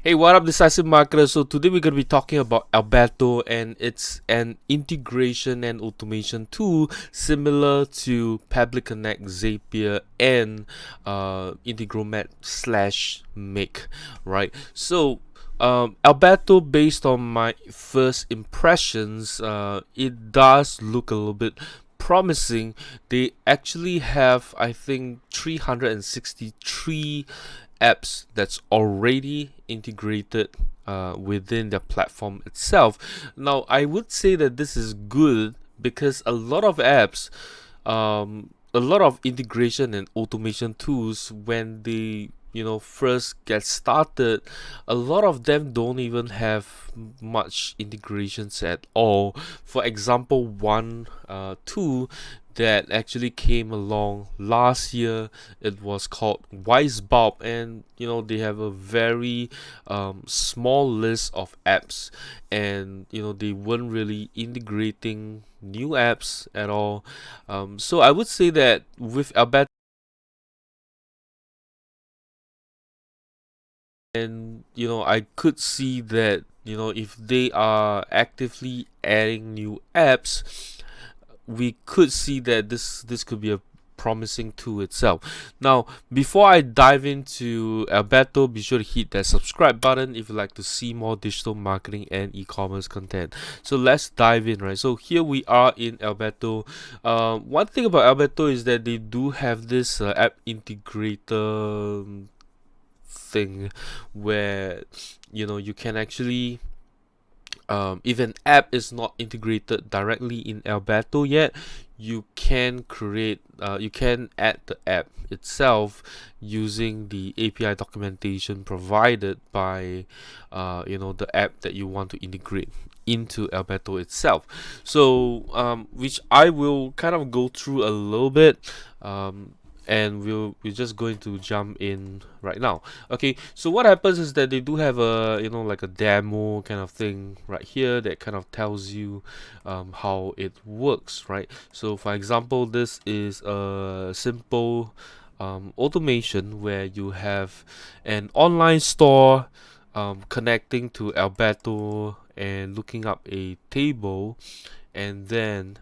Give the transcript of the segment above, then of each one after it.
Hey, what up, decisive marketers? So today we're going to be talking about Albato, and it's an integration and automation tool similar to Public Connect, Zapier, and Integromat / Make, right? So Albato, based on my first impressions, it does look a little bit promising. They actually have, I think, 363 apps that's already integrated within the platform itself. Now, I would say that this is good because a lot of apps, a lot of integration and automation tools, when they first get started, a lot of them don't even have much integrations at all. For example, one tool that actually came along last year, it was called Bulb, and they have a very small list of apps, and they weren't really integrating new apps at all. So I would say that with Albato, and I could see that if they are actively adding new apps, we could see that this could be a promising tool itself. Now, before I dive into Albato, be sure to hit that subscribe button if you'd like to see more digital marketing and e-commerce content. So let's dive in, right? So here we are in Albato. One thing about Albato is that they do have this app integrator thing where you can actually, if an app is not integrated directly in Albato yet, you can add the app itself using the API documentation provided by the app that you want to integrate into Albato itself. So which I will kind of go through a little bit, and we're just going to jump in right now. Okay, so what happens is that they do have a like a demo kind of thing right here that kind of tells you how it works, right? So for example, this is a simple automation where you have an online store connecting to Albato and looking up a table, and then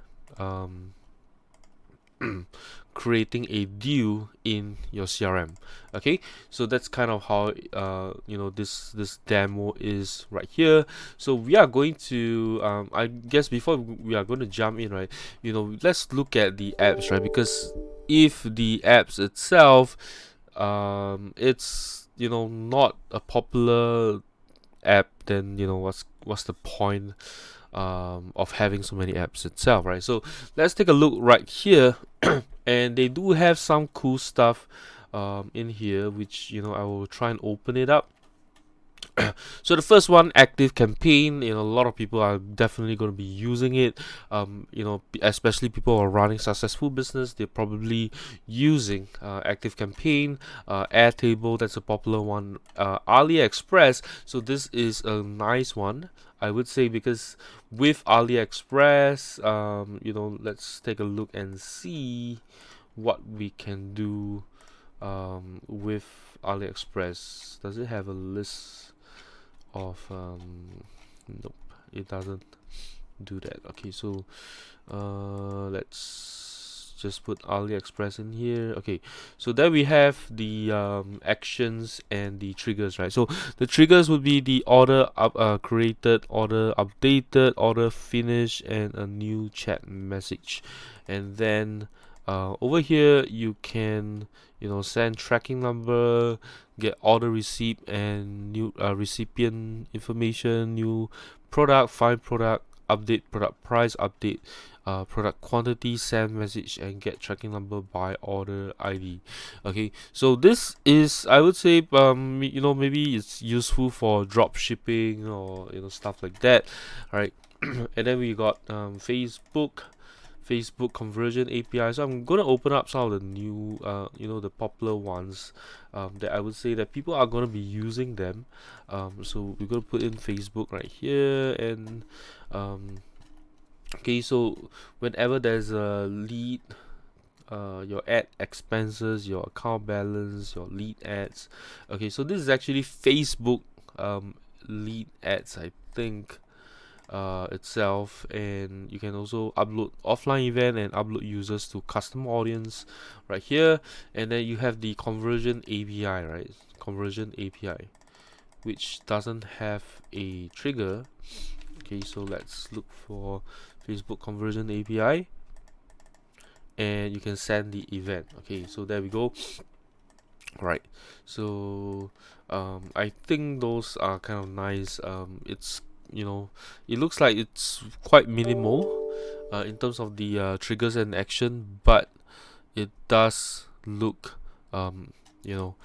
creating a deal in your CRM. Okay, so that's kind of how this demo is right here. So we are going to I guess before we are going to jump in, right, let's look at the apps, right? Because if the apps itself, it's not a popular app, then what's the point of having so many apps itself, right? So let's take a look right here. And they do have some cool stuff in here, which I will try and open it up. So the first one, active campaign, a lot of people are definitely going to be using it. Especially people who are running successful business, they're probably using active campaign. Airtable, that's a popular one. AliExpress, so this is a nice one, I would say, because with AliExpress, let's take a look and see what we can do with AliExpress. Does it have a list of nope, it doesn't do that. Okay, so let's just put AliExpress in here. Okay, so there we have the actions and the triggers, right? So the triggers would be the order created, order updated, order finished, and a new chat message. And then over here you can send tracking number, get order receipt and new recipient information, new product, find product, update product price, update product quantity, send message, and get tracking number by order ID. Okay, so this is, I would say, maybe it's useful for drop shipping or stuff like that, right? And then we got Facebook conversion API. So I'm gonna open up some of the new, the popular ones that I would say that people are gonna be using them. So we're gonna put in Facebook right here, and okay, so whenever there's a lead, your ad expenses, your account balance, your lead ads. Okay, so this is actually Facebook lead ads, I think, itself, and you can also upload offline event and upload users to custom audience right here. And then you have the conversion API, right? Conversion API, which doesn't have a trigger. Okay, so let's look for Facebook conversion API, and you can send the event. Okay, so there we go. Right, so I think those are kind of nice. It's, it looks like it's quite minimal in terms of the triggers and action, but it does look um, you know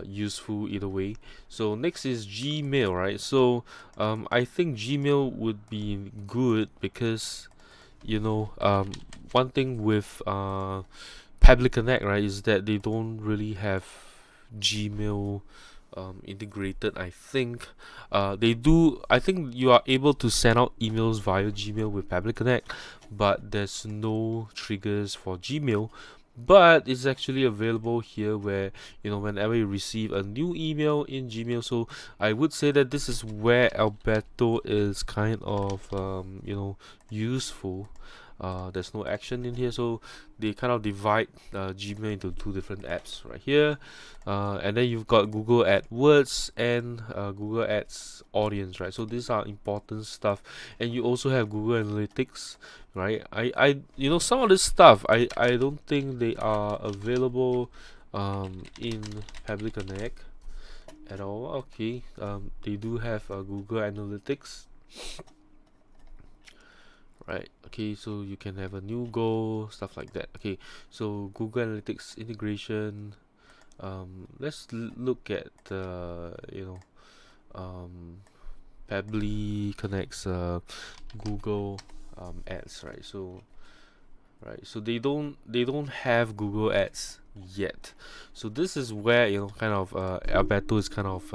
useful either way. So next is Gmail, right? So I think Gmail would be good because, one thing with Public Connect, right, is that they don't really have Gmail integrated. I think they do. I think you are able to send out emails via Gmail with Public Connect, but there's no triggers for Gmail. But it's actually available here, where whenever you receive a new email in Gmail. So I would say that this is where Albato is kind of useful. There's no action in here, so they kind of divide Gmail into two different apps right here. And then you've got Google AdWords and Google Ads Audience, right? So these are important stuff. And you also have Google Analytics, right? Some of this stuff, I don't think they are available in Public Connect at all. Okay, they do have Google Analytics, right? Okay, so you can have a new goal, stuff like that. Okay, so Google Analytics integration. Let's look at Pabbly connects Google Ads, right? So they don't have Google Ads yet. So this is where kind of Albato is kind of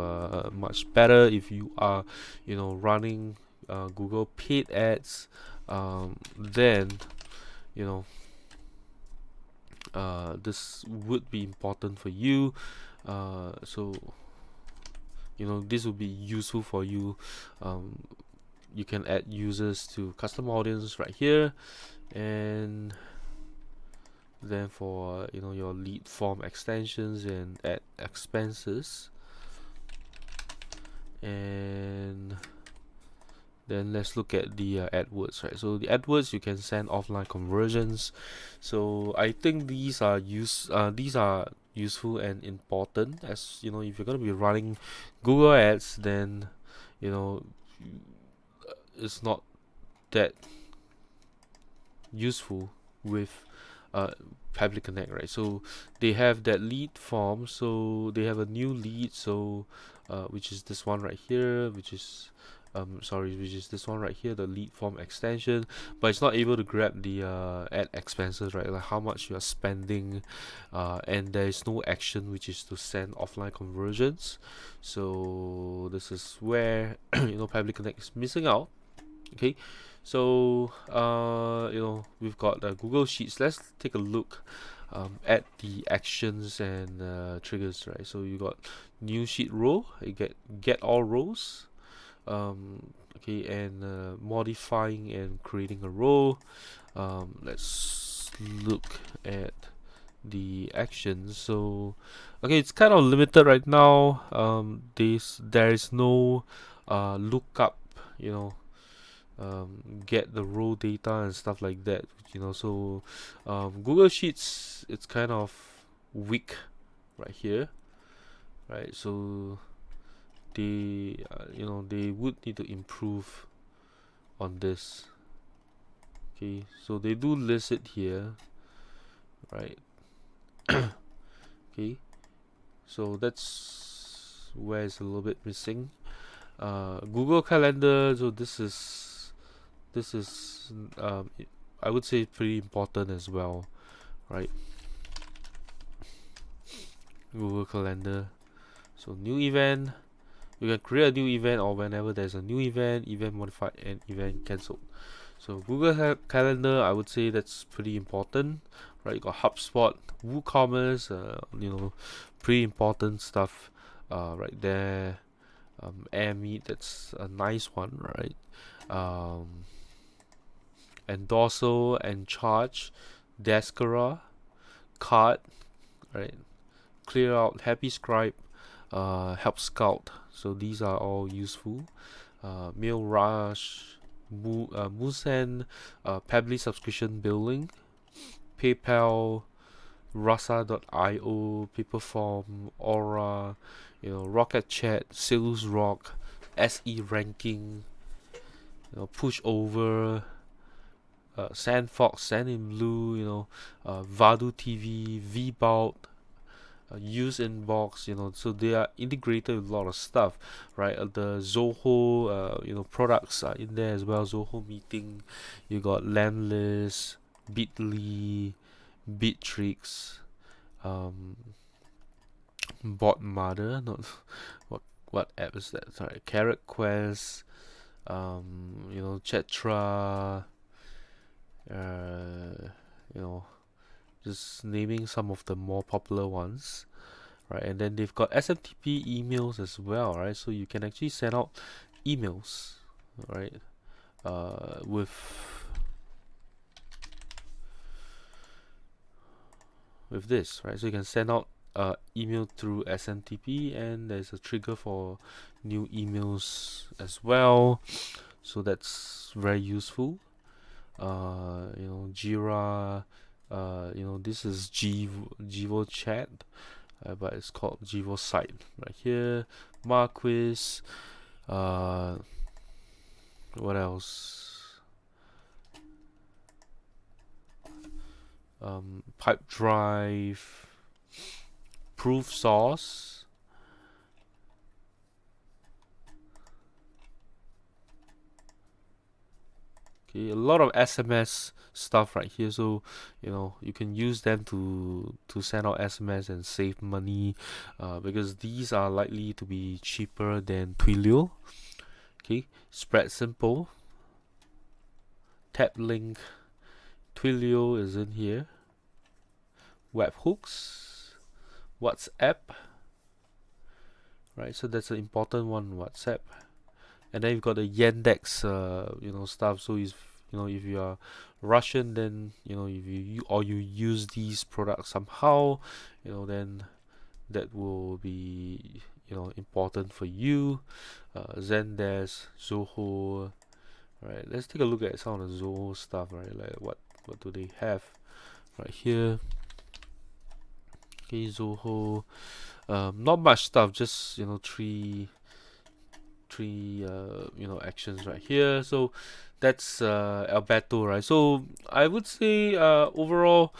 much better if you are running Google paid ads. Then you know this would be important for you. So this would be useful for you. You can add users to custom audience right here, and then for your lead form extensions and add expenses. And then let's look at the AdWords, right? So the AdWords, you can send offline conversions. So I think these are useful and important, as if you're going to be running Google Ads, then it's not that useful with Public Connect, right? So they have that lead form, so they have a new lead, so which is this one right here, which is this one right here, the lead form extension, but it's not able to grab the ad expenses, right? Like how much you are spending, and there is no action, which is to send offline conversions. So this is where Public Connect is missing out. Okay, so we've got Google Sheets. Let's take a look at the actions and triggers, right? So you got new sheet row, you get all rows, okay, and modifying and creating a row. Let's look at the actions. So okay, it's kind of limited right now. There is no lookup, get the row data and stuff like that. So Google Sheets, it's kind of weak right here, right? So they would need to improve on this. Okay, so they do list it here, right? Okay, so that's where it's a little bit missing. Google Calendar, so this is I would say pretty important as well, right? Google Calendar, so new event, you can create a new event, or whenever there's a new event modified and event cancelled. So Google Calendar, I would say that's pretty important, right? You got HubSpot, WooCommerce, pretty important stuff right there. Air Meet, that's a nice one, right? Endorsal and Charge, Descara, Card, right? Clear Out, Happy Scribe, Help Scout. So these are all useful. Mail Rush, Musen, Pabbly subscription billing, PayPal, Rasa.io, Paperform, Aura, Rocket Chat, Sales Rock, SE Ranking, Pushover, Sandfox, Sand in Blue, Vadu TV, VBout, Use Inbox, so they are integrated with a lot of stuff, right? The Zoho, products are in there as well. Zoho Meeting, you got Landless, Bitly, Bitrix, um, Bot Mother, not what app is that? Sorry, Carrot Quest, Chetra, you know, just naming some of the more popular ones, right? And then they've got SMTP emails as well, right? So you can actually send out emails, right? With this, right? So you can send out email through SMTP, and there's a trigger for new emails as well. So that's very useful. Jira. This is Jivo Chat, but it's called Jivo Site right here. Marquis. What else? Pipe Drive, Proof Source. Okay, a lot of SMS stuff right here, so you can use them to send out SMS and save money, because these are likely to be cheaper than Twilio. Okay, Spread Simple, Tap Link, Twilio is in here, Webhooks, WhatsApp, right? So that's an important one, WhatsApp. And then you've got the Yandex, stuff. So if you are Russian, then if you use these products somehow, then that will be important for you. Zendesk, Zoho, right? Let's take a look at some of the Zoho stuff, right? Like what do they have right here? Okay, Zoho, not much stuff, just three actions right here. So that's Albato, right? So I would say overall,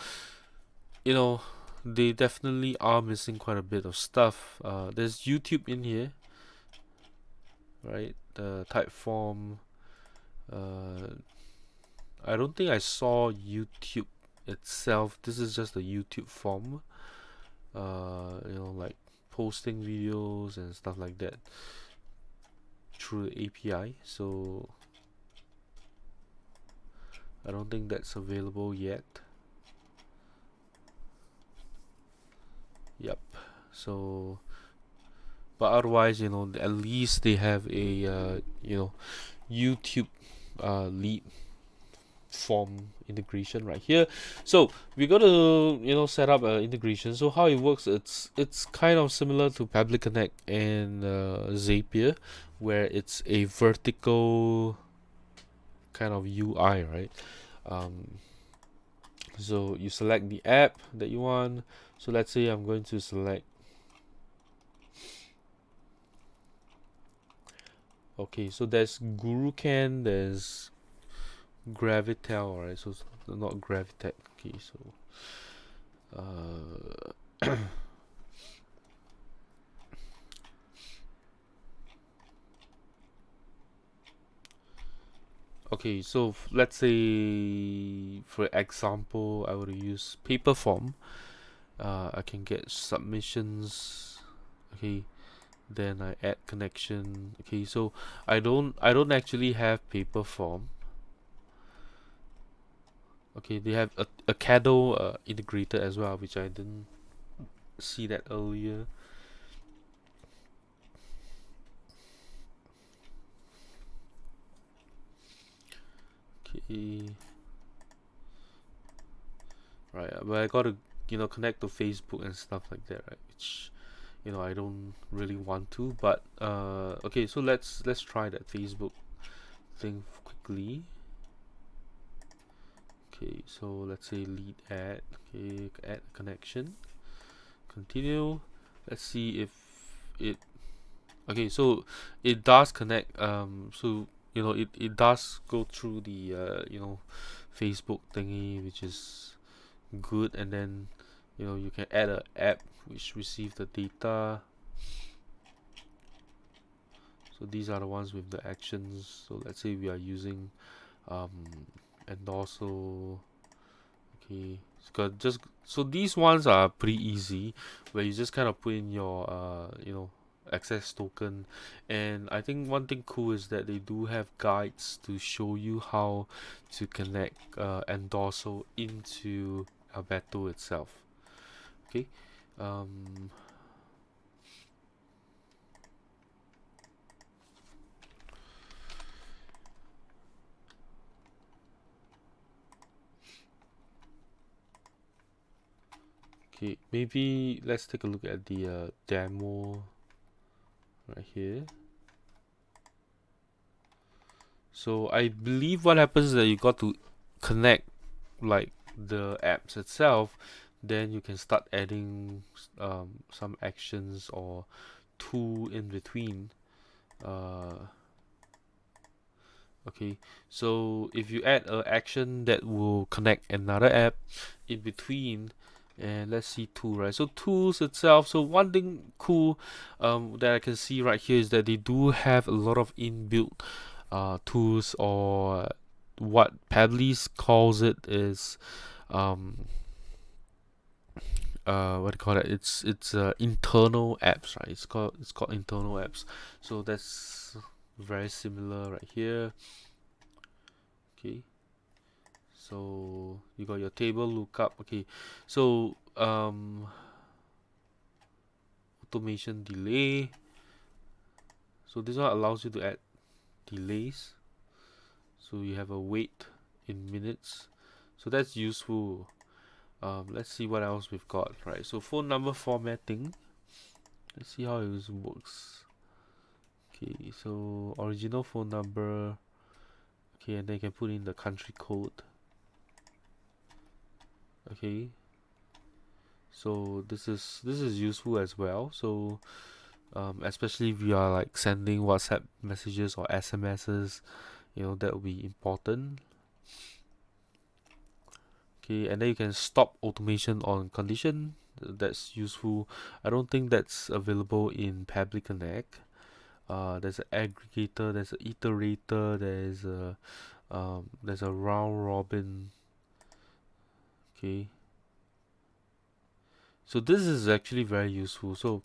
they definitely are missing quite a bit of stuff. There's YouTube in here, right? The Typeform. I don't think I saw YouTube itself. This is just the YouTube form. Like posting videos and stuff like that through the API. So I don't think that's available yet. Yep. So, but otherwise, at least they have a YouTube lead form integration right here. So we're gonna set up an integration. So how it works, it's kind of similar to Public Connect and Zapier, where it's a vertical kind of UI, right? So you select the app that you want. So let's say I'm going to select, okay, so there's GuruCan, there's Gravitel, right? So not Gravitech. Okay, so okay, so let's say for example I would use Paperform. I can get submissions. Okay, then I add connection. Okay, so I don't actually have Paperform. Okay, they have a Kado integrator as well, which I didn't see that earlier. Okay. Right, but I gotta connect to Facebook and stuff like that, right? Which I don't really want to, but okay, so let's try that Facebook thing quickly. Okay, so let's say lead add. Okay, add connection, continue. Let's see if it okay, so it does connect. So it does go through the Facebook thingy, which is good. And then you can add a app which receive the data. So these are the ones with the actions. So let's say we are using um and also okay, so these ones are pretty easy, where you just kind of put in your access token. And I think one thing cool is that they do have guides to show you how to connect Endorso into Albato itself. Okay. um okay, maybe let's take a look at the demo right here. So I believe what happens is that you got to connect like the apps itself, then you can start adding some actions or tool in between. Uh, okay, so if you add an action that will connect another app in between, and let's see tool, right? So tools itself. So one thing cool that I can see right here is that they do have a lot of inbuilt tools, or what Pabbly calls it is um, what do you call it? It's internal apps, right? It's called internal apps. So that's very similar right here. Okay, so you got your table lookup. Okay, so automation delay. So this one allows you to add delays. So you have a wait in minutes. So that's useful. Let's see what else we've got. Right, so phone number formatting. Let's see how it works. Okay, so original phone number. Okay, and then you can put in the country code. Okay, so this is useful as well. So especially if you are like sending WhatsApp messages or SMSs, that will be important. Okay, and then you can stop automation on condition. That's useful. I don't think that's available in Public Connect. There's an aggregator, there's an iterator, there's a round robin. Okay, so this is actually very useful. So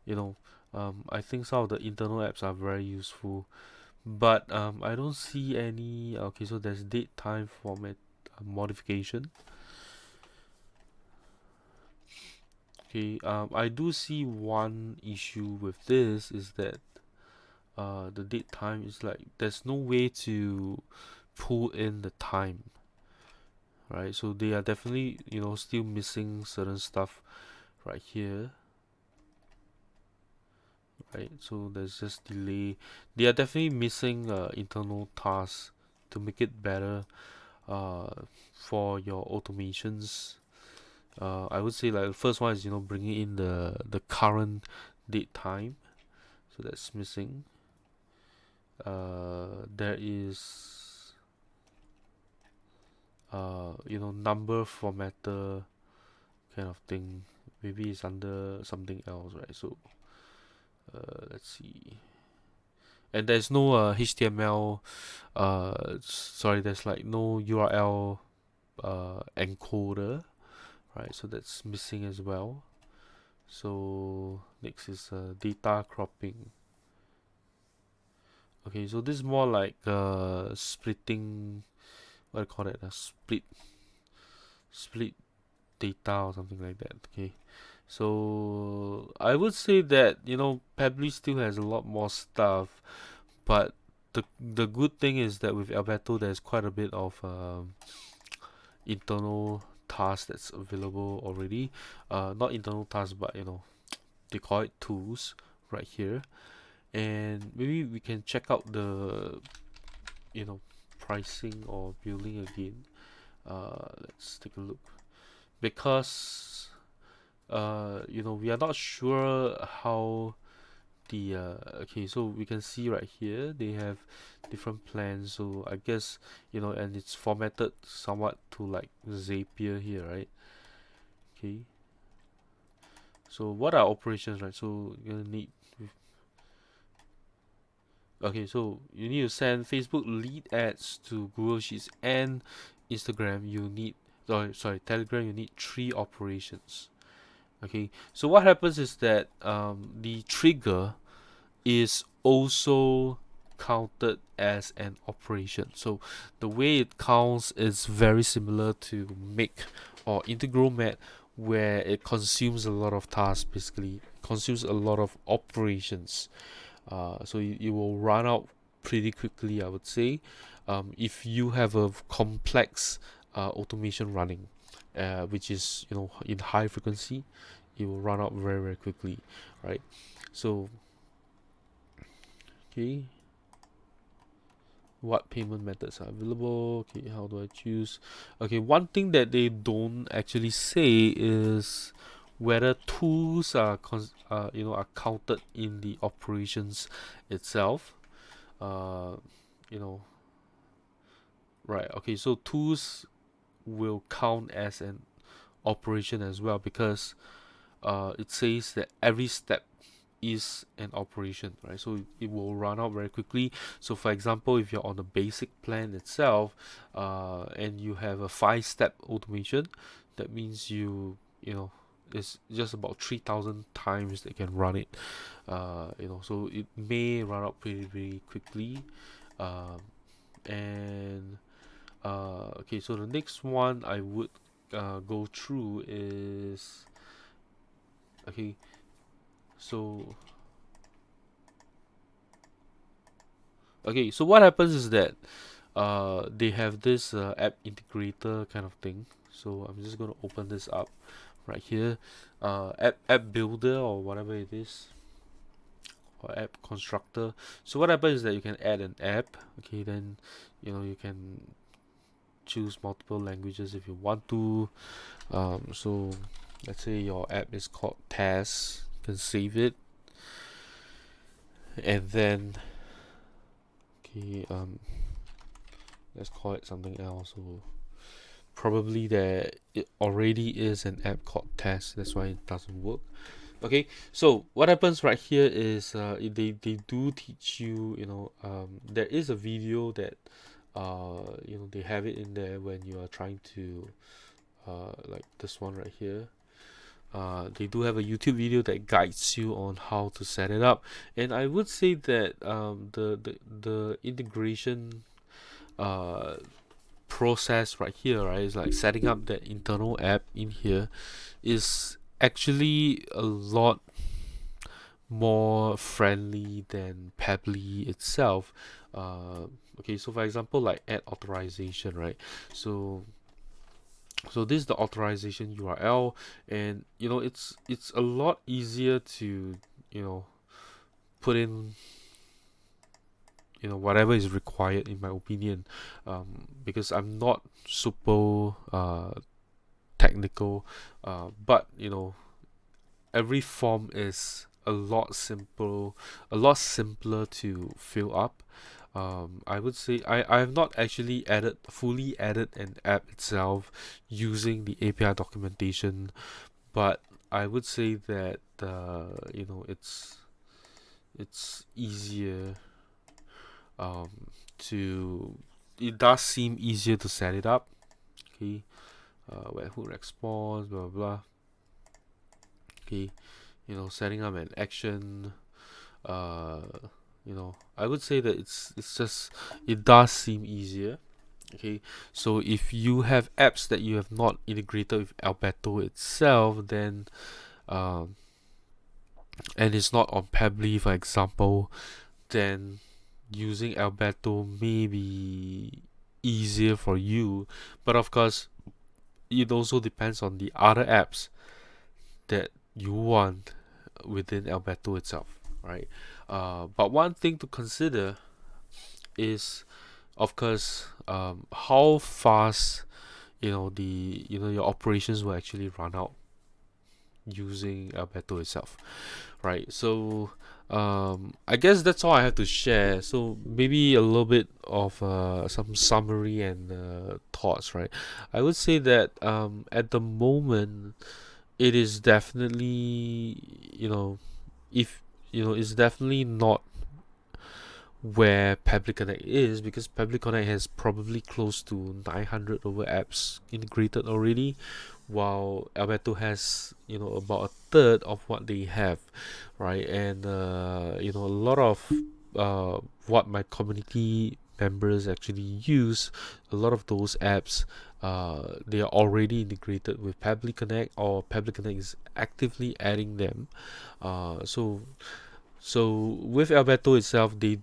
I think some of the internal apps are very useful, but I don't see any. Okay, so there's date time format modification. Okay, I do see one issue with this is that the date time is like there's no way to pull in the time, right? So they are definitely still missing certain stuff right here, right? So there's just delay. They are definitely missing internal tasks to make it better uh, for your automations. I would say like the first one is bringing in the current date time, so that's missing. There is number formatter kind of thing. Maybe it's under something else, right? So let's see. And there's no HTML. Sorry, there's like no URL encoder, right? So that's missing as well. So next is data cropping. Okay, so this is more like splitting. What do you call it? A split data or something like that. Okay, so I would say that Pabbly still has a lot more stuff, but the good thing is that with Albato there's quite a bit of internal tasks that's available already. Not internal tasks, but they call it tools right here. And maybe we can check out the pricing or billing again. Let's take a look, because we are not sure how the okay, so we can see right here they have different plans, so I guess and it's formatted somewhat to like Zapier here, right? Okay, so what are operations, right? So you're gonna need, okay, so you need to send Facebook lead ads to Google Sheets and Instagram. You need, sorry, Telegram. You need 3 operations. Okay, so what happens is that the trigger is also counted as an operation. So the way it counts is very similar to Make or Integral Mat, where it consumes a lot of tasks, basically consumes a lot of operations. So it will run out pretty quickly, I would say. If you have a complex automation running, which is in high frequency, it will run out very very quickly, right? So okay, what payment methods are available? Okay, how do I choose? Okay, one thing that they don't actually say is whether tools are counted in the operations itself. uh you know right, okay, so tools will count as an operation as well, because it says that every step is an operation, right? So it will run out very quickly. So for example, if you're on the basic plan itself, and you have a 5-step automation, that means it's just about 3,000 times they can run it. So it may run out pretty quickly. um, and okay, so the next one I would go through is, okay, so what happens is that they have this app integrator kind of thing. So I'm just going to open this up right here. App builder or whatever it is, or app constructor. So what happens is that you can add an app. Okay, then you can choose multiple languages if you want to. So let's say your app is called Test. You can save it, and then okay, let's call it something else. So probably there it already is an app called Test. That's why it doesn't work. Okay, so what happens right here is they do teach you. There is a video that they have it in there when you are trying to like this one right here. They do have a YouTube video that guides you on how to set it up, and I would say that the integration uh process right here, right, is like setting up that internal app in here is actually a lot more friendly than Pabbly itself. Okay, so for example, like add authorization, right? So this is the authorization URL, and it's a lot easier to put in whatever is required, in my opinion, because I'm not super technical, but every form is a lot simpler to fill up. I would say I have not actually fully added an app itself using the API documentation, but I would say that it's easier, um, to it does seem easier to set it up. Okay, webhook response, blah blah blah. Okay, setting up an action. uh I would say that it does seem easier. Okay, so if you have apps that you have not integrated with Albato itself, then and it's not on Pabbly, for example, then using Albato may be easier for you, but of course, it also depends on the other apps that you want within Albato itself, right? But one thing to consider is, of course, how fast your operations will actually run out using Albato itself, right? So I guess that's all I have to share. So maybe a little bit of some summary and thoughts, right? I would say that at the moment it is definitely, if it's definitely not where Public Connect is, because Public Connect has probably close to 900 over apps integrated already, while Alberto has about a third of what they have, right? And a lot of what my community members actually use, a lot of those apps, they are already integrated with Public Connect, or Public Connect is actively adding them. So with Alberto itself, they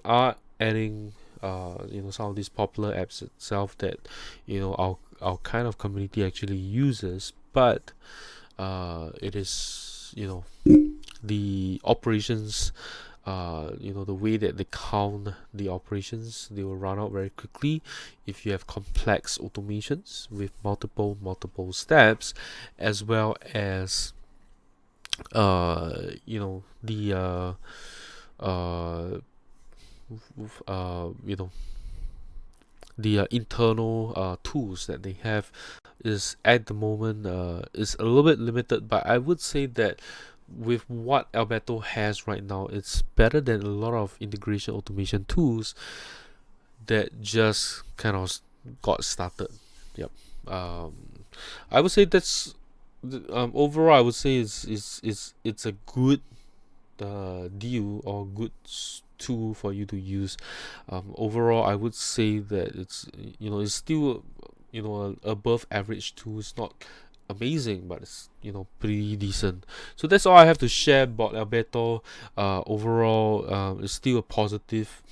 are adding some of these popular apps itself that our kind of community actually uses, but it is the operations, the way that they count the operations, they will run out very quickly if you have complex automations with multiple steps, as well as the uh, you know the internal tools that they have is at the moment is a little bit limited. But I would say that with what Alberto has right now, it's better than a lot of integration automation tools that just kind of got started. Yep. um, I would say that's overall I would say it's a good deal, or good tool for you to use. Overall, I would say that it's still a above average tool. It's not amazing, but it's pretty decent. So that's all I have to share about Alberto. Overall, it's still a positive.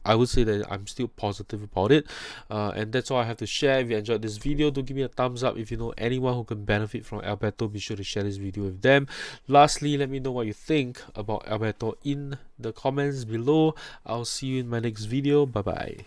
I would say that I'm still positive about it, and that's all I have to share. If you enjoyed this video, do give me a thumbs up. If you know anyone who can benefit from Alberto, be sure to share this video with them. Lastly, let me know what you think about Alberto in the comments below. I'll see you in my next video. Bye bye.